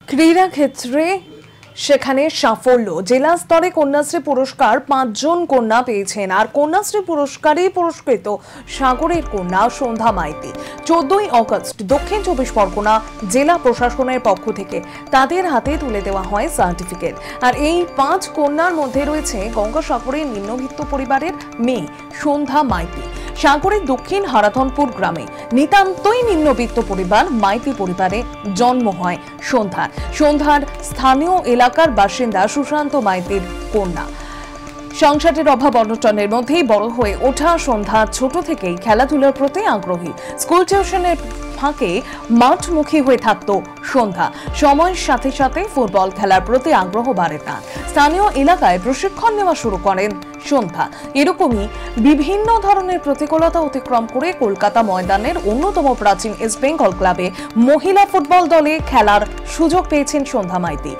ক্রীড়া ক্ষেত্রে সেখানে সাফল্য। জেলা স্তরে কন্যাশ্রী পুরস্কার 5 জন কন্যা পেয়েছেন। আর কন্যাশ্রী পুরস্কারে পুরস্কৃত সাগরের কন্যা সন্ধ্যা মাইতি। 14ই আগস্ট দক্ষিণ 24 পরগনা জেলা প্রশাসনের পক্ষ থেকে তাদের হাতে তুলে দেওয়া হয় সার্টিফিকেট। আর এই 5 কন্যার মধ্যে রয়েছে গঙ্গাসাগরের নিম্নবিত্ত পরিবারের মেয়ে সন্ধ্যা মাইতি। সাগরের দক্ষিণ হারাধনপুর গ্রামে নিতান্তই নিম্নবিত্ত পরিবার মাইতি পরিবারে জন্ম হয় সন্ধ্যার স্থানীয় এলাকার বাসিন্দা সুশান্ত মাইতির কন্যা। সংসারের অভাব অনটনের মধ্যেই বড় হয়ে ওঠা সন্ধ্যা ছোট থেকেই খেলাধুলার প্রতি আগ্রহী। স্কুল টিউশনের ফাঁকে মাঠমুখী হয়ে থাকত সন্ধ্যা। সময়ের সাথে সাথে ফুটবল খেলার প্রতি আগ্রহ বাড়ে তার। স্থানীয় এলাকায় প্রশিক্ষণ নেওয়া শুরু করেন সন্ধ্যা। এরকমই বিভিন্ন ধরনের প্রতিকূলতা অতিক্রম করে কলকাতা ময়দানের অন্যতম প্রাচীন ইস্ট বেঙ্গল ক্লাবে মহিলা ফুটবল দলে খেলার সুযোগ পেয়েছেন সন্ধ্যা মাইতি।